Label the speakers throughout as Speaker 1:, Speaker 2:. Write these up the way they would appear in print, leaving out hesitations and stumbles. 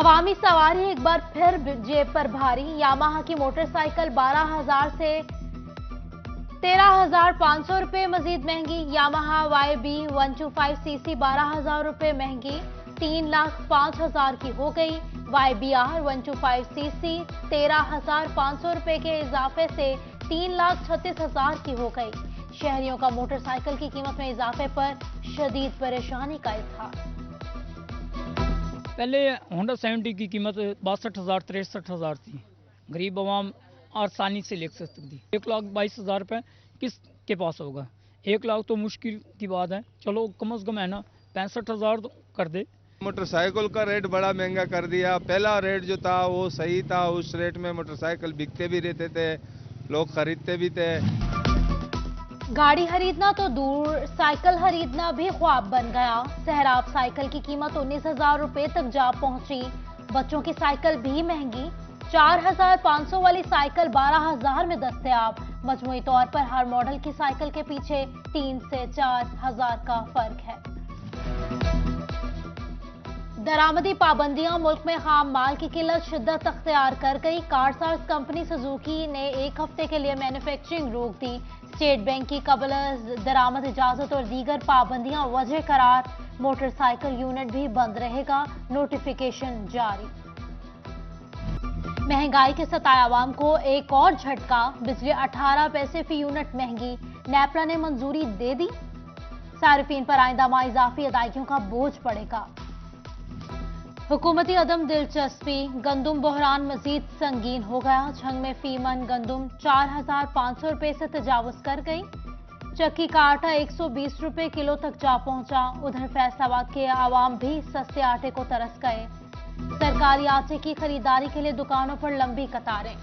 Speaker 1: अवामी सवारी एक बार फिर जेब पर भारी। यामाहा की मोटरसाइकिल 12,000 से 13,500 रुपए मजीद महंगी। यामाहा YB 125 सीसी 12,000 रुपए महंगी 3,05,000 की हो गई। YBR 125 सीसी 13,500 रुपए के इजाफे से 3,36,000 की हो गई। शहरियों का मोटरसाइकिल की कीमत में इजाफे पर शदीद परेशानी का इजहार।
Speaker 2: पहले होंडा 70 की कीमत 62,000 63,000 थी। गरीब आवाम आसानी से ले सकती थी। 1,22,000 रुपये किस के पास होगा? 1 लाख तो मुश्किल की बात है। चलो कम से कम है ना 65,000 तो कर दे।
Speaker 3: मोटरसाइकिल का रेट बड़ा महंगा कर दिया। पहला रेट जो था वो सही था, उस रेट में मोटरसाइकिल बिकते भी रहते थे, लोग खरीदते भी थे।
Speaker 1: गाड़ी खरीदना तो दूर, साइकिल खरीदना भी ख्वाब बन गया। सहराब साइकिल की कीमत 19,000 रुपए तक जा पहुंची। बच्चों की साइकिल भी महंगी। 4,500 वाली साइकिल 12,000 में दस्तयाब। मजमूई तौर पर हर मॉडल की साइकिल के पीछे 3 से 4,000 का फर्क है। दरामदी पाबंदियां मुल्क में खाम माल की किल्लत शिद्दत अख्तियार कर गई। कारसाज कंपनी सुजुकी ने 1 हफ्ते के लिए मैन्युफैक्चरिंग रोक दी। स्टेट बैंक की कबल दरामद इजाजत और दीगर पाबंदियां वजह करार। मोटरसाइकिल यूनिट भी बंद रहेगा, नोटिफिकेशन जारी। महंगाई के सताए आवाम को एक और झटका। बिजली 18 पैसे फी यूनिट महंगी। नेपरा ने मंजूरी दे दी। सारिफीन पर आइंदा माह इजाफी अदायगियों का बोझ पड़ेगा। हुकूमती अदम दिलचस्पी। गंदुम बहरान मजीद संगीन हो गया। झंग में फीमन गंदुम 4,500 रुपए से तजावुज कर गई। चक्की का आटा 120 रुपए किलो तक जा पहुंचा। उधर फैसलाबाद के आवाम भी सस्ते आटे को तरस गए। सरकारी आटे की खरीदारी के लिए दुकानों पर लंबी कतारें।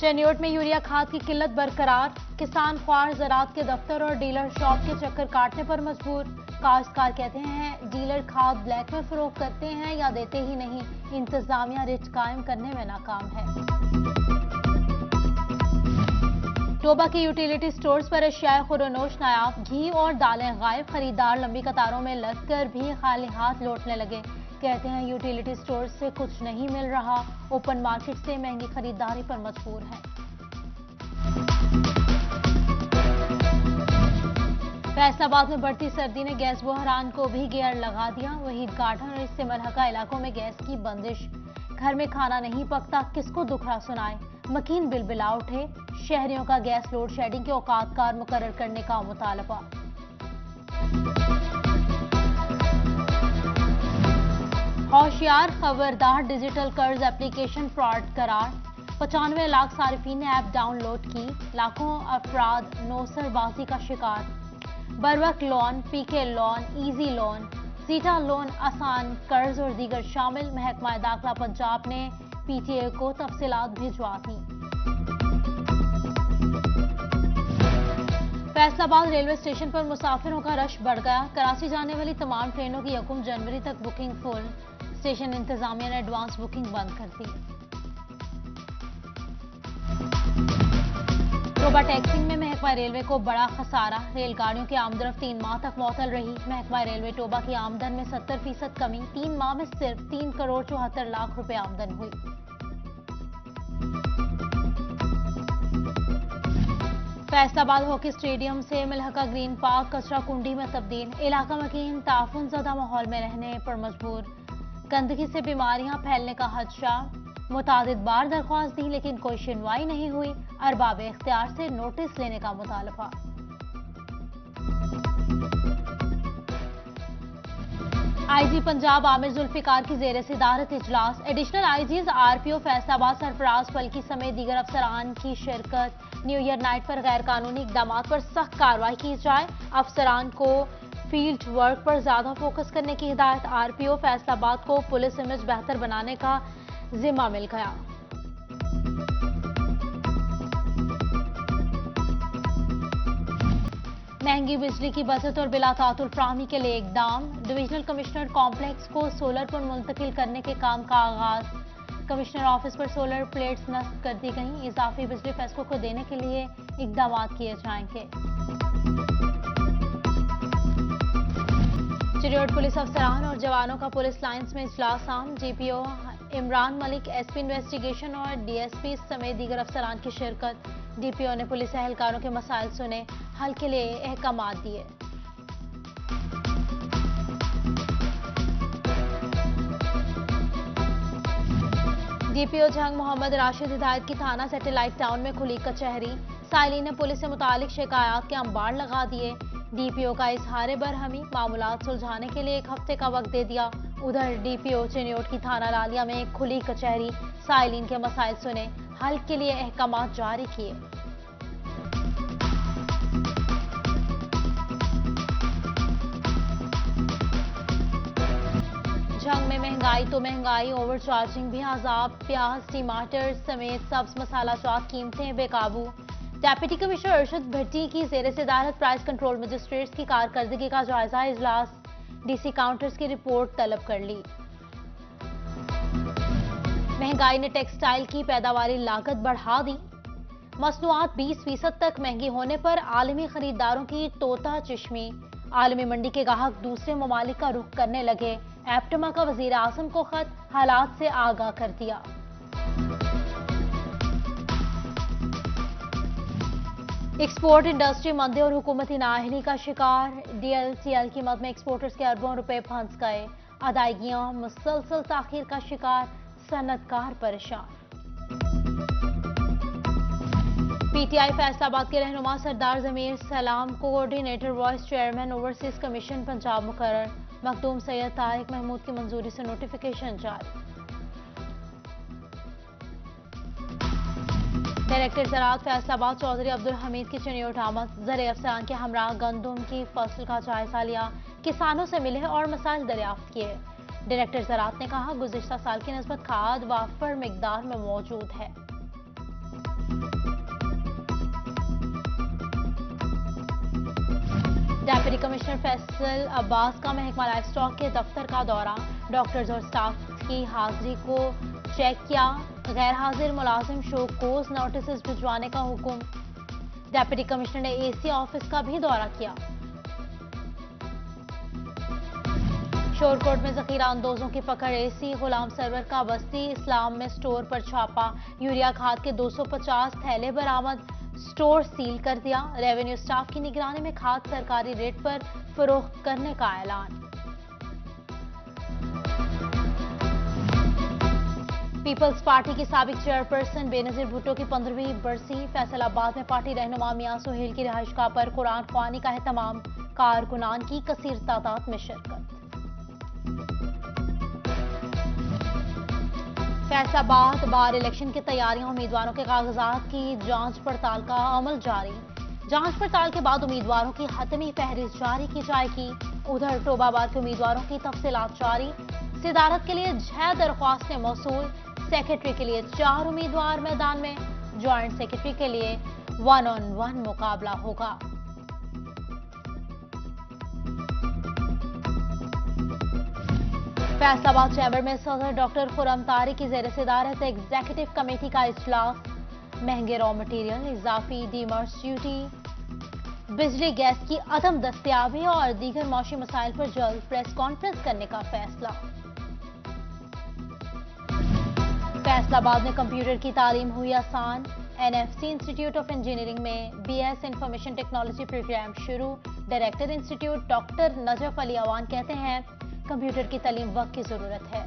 Speaker 1: चेन्योट में यूरिया खाद की किल्लत बरकरार। किसान ख्वार ज़राअत के दफ्तर और डीलर शॉप के चक्कर काटने पर मजबूर। काश्तकार कहते हैं डीलर खाद ब्लैक में फरोख्त करते हैं या देते ही नहीं। इंतजामिया रिच कायम करने में नाकाम है। टोबा के यूटिलिटी स्टोर्स पर अशियाए खुरोनोश नायाब। घी और दालें गायब। खरीदार लंबी कतारों में लगकर भी खाली हाथ लौटने लगे। कहते हैं यूटिलिटी स्टोर्स से कुछ नहीं मिल रहा। ओपन मार्केट से महंगी खरीदारी पर मजबूर हैं। फैसलाबाद में बढ़ती सर्दी ने गैस बहरान को भी गियर लगा दिया। वहीद गार्डन और इससे मलहका इलाकों में गैस की बंदिश। घर में खाना नहीं पकता, किसको दुखड़ा सुनाए। मकीन बिलबिला उठे। शहरियों का गैस लोड शेडिंग के औकातकार मुकर्रर करने का मुतालबा। होशियार खबरदार, डिजिटल कर्ज एप्लीकेशन फ्रॉड करार। 95 लाख सारिफीन ने ऐप डाउनलोड की। लाखों अफराद नौसरबाजी का शिकार। बरवक्त लोन, पीके लोन, इजी लोन, सीटा लोन, आसान कर्ज और दीगर शामिल। महकमा दाखिला पंजाब ने PTA को तफसीलात भिजवा दी। फैसलाबाद रेलवे स्टेशन पर मुसाफिरों का रश बढ़ गया। कराची जाने वाली तमाम ट्रेनों की 1 जनवरी तक बुकिंग फुल। स्टेशन इंतजामिया ने एडवांस बुकिंग बंद कर दी। टोबा टैक्सिंग में महकमा रेलवे को बड़ा खसारा। रेलगाड़ियों की आमदरफ्त 3 माह तक मअतल रही। महकमा रेलवे टोबा की आमदन में 70% कमी। 3 माह में सिर्फ 3 करोड़ 74 लाख रुपए आमदन हुई। फैसलाबाद हॉकी स्टेडियम से मिलहका ग्रीन पार्क कचरा कुंडी में तब्दील। इलाका मकीन ताफुन ज़दा माहौल में रहने पर मजबूर। गंदगी से बीमारियां फैलने का खदशा। मुतादिद बार दरख्वास्त दी लेकिन कोई सुनवाई नहीं हुई। अरबाब इख्तियार से नोटिस लेने का मुतालबा। IG पंजाब आमिर जुल्फिकार की जेर सदारत इजलास। Additional IGs RPO Faisalabad Sarfaraz Falki समेत दीगर अफसरान की शिरकत। न्यू ईयर नाइट पर गैर कानूनी इकदामात पर सख्त कार्रवाई की जाए। अफसरान को फील्ड वर्क पर ज्यादा फोकस करने की हिदायत। RPO फैसलाबाद को पुलिस इमेज बेहतर बनाने का जिम्मा मिल गया। महंगी बिजली की बचत और बिलातातुल फ्राहमी के लिए इकदाम। डिविजनल कमिश्नर कॉम्प्लेक्स को सोलर पर मुंतकिल करने के काम का आगाज। कमिश्नर ऑफिस पर सोलर प्लेट्स नस्ब कर दी गई। इजाफी बिजली फैसलों को देने के लिए इकदाम किए जाएंगे। चेरियोट पुलिस अफसरान और जवानों का पुलिस लाइंस में इजलास आम। GPO Imran Malik, SP investigation और डीएसपी समेत दीगर अफसरान की शिरकत। डीपीओ ने पुलिस एहलकारों के मसाइल सुने, हल के लिए अहकामात दिए। डीपीओ जंग मोहम्मद राशिद हिदायत की थाना सैटेलाइट टाउन में खुली कचहरी। साइलिन ने पुलिस से मुतालिक शिकायत के अंबार लगा दिए। डीपीओ का इजहार बरहमी, मामूलात सुलझाने के लिए 1 हफ्ते का वक्त दे दिया। उधर डीपीओ चेरियोट की थाना लालिया में खुली कचहरी, साइलिन के मसाइल सुने, हल के लिए अहकामात जारी किए। जंग में महंगाई तो महंगाई, ओवरचार्जिंग भी अजाब। प्याज, टमाटर समेत सब्ज मसाला जात कीमतें बेकाबू। डेप्यूटी कमिश्नर अरशद भट्टी की जेर सदारत प्राइस कंट्रोल मजिस्ट्रेट्स की कारकर्दगी का जायजा इजलास। डीसी काउंटर्स की रिपोर्ट तलब कर ली। महंगाई ने टेक्सटाइल की पैदावारी लागत बढ़ा दी। मसनूआत 20% तक महंगी होने पर आलमी खरीदारों की तोता चिश्मी। आलमी मंडी के गाहक दूसरे ममालिक का रुख करने लगे। एप्टमा का वजीर आजम को खत, हालात से आगाह कर दिया। एक्सपोर्ट इंडस्ट्री मंदी और हुकूमती नाअहली का शिकार। डीएलसीएल की मद में एक्सपोर्टर्स के अरबों रुपए फंस गए। अदायगियां मुसलसल ताखीर का शिकार, सनतकार परेशान। पीटीआई फैसलाबाद के रहनुमा सरदार जमीर सलाम coordinator vice chairman overseas commission Punjab मुकर्रर। मखदूम सैयद तारिक महमूद की मंजूरी से नोटिफिकेशन जारी। डायरेक्टर ज़राअत फैसलाबाद चौधरी अब्दुल हमीद की चेरियोट आमद। ज़रे अफसरान के हमरा गंदुम की फसल का जायजा लिया, किसानों से मिले और मसाइल दरियाफ्त किए। डायरेक्टर ज़राअत ने कहा, गुज़िश्ता साल की निस्बत खाद वाफर मिकदार में मौजूद है। डेप्यूटी कमिश्नर फैसल अब्बास का महकमा लाइफ स्टॉक के दफ्तर का दौरा। डॉक्टर्स और स्टाफ की हाजिरी को चेक किया। गैर हाजिर मुलाजिम शोकोज नोटिस भिजवाने का हुक्म। डेप्यूटी कमिश्नर ने एसी ऑफिस का भी दौरा किया। शोरकोट में जखीरा अंदोजों की पकड़। एसी गुलाम सरवर का बस्ती इस्लाम में स्टोर पर छापा। यूरिया खाद के 250 थैले बरामद। स्टोर सील कर दिया। रेवेन्यू स्टाफ की निगरानी में खाद सरकारी रेट पर फरोख्त करने का ऐलान। पीपल्स पार्टी की साबिक चेयरपर्सन बेनजीर भुट्टो की 15वीं बरसी। फैसलाबाद में पार्टी रहनुमा मियां सुहेल की रिहाइशगाह पर कुरान ख्वानी का एहतमाम। कारकुनान की कसीर तादाद में शिरकत। फैसलाबाद बार इलेक्शन की तैयारियां, उम्मीदवारों के कागजात की जांच पड़ताल का अमल जारी। जांच पड़ताल के बाद उम्मीदवारों की हतमी फहरिस्त जारी की जाएगी। उधर टोबाबाद के उम्मीदवारों की तफसीलात जारी। सदारत के लिए 6 दरख्वास्तें मौसूल। सेक्रेटरी के लिए 4 उम्मीदवार मैदान में। ज्वाइंट सेक्रेटरी के लिए 1-on-1 मुकाबला होगा। फैसलाबाद चैम्बर में सदर डॉक्टर खुरम तारिक की जेर सदारत एग्जीक्यूटिव कमेटी का इजलास। महंगे रॉ मटेरियल, इजाफी डीमर्स ड्यूटी, बिजली गैस की अदम दस्तयाबी और दीगर मौशी मसाइल पर जल्द प्रेस कॉन्फ्रेंस करने का फैसला। फैसलाबाद में कंप्यूटर की तालीम हुई आसान। एनएफसी इंस्टीट्यूट ऑफ इंजीनियरिंग में बीएस इंफॉर्मेशन टेक्नोलॉजी प्रोग्राम शुरू। Director institute doctor Najaf Ali Awan कहते हैं, कंप्यूटर की तालीम वक्त की जरूरत है।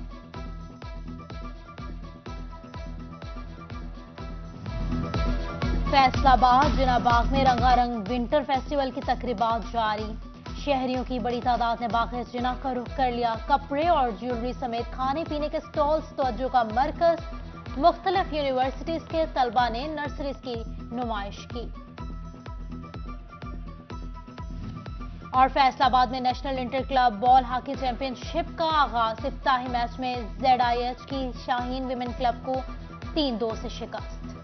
Speaker 1: फैसलाबाद जिनाबाग में रंगारंग विंटर फेस्टिवल की तकरीबात जारी। शहरियों की बड़ी तादाद ने बाग जिना का रुख कर लिया। कपड़े और ज्वेलरी समेत खाने पीने के स्टॉल्स तवज्जो का मरकज। मुख्तलिफ यूनिवर्सिटीज के तलबा ने नर्सरीज की नुमाइश की। और फैसलाबाद में national inter club ball hockey championship का आगाज। इफ्ताही मैच में ZIH की शाहीन विमेन क्लब को 3-2 से शिकस्त।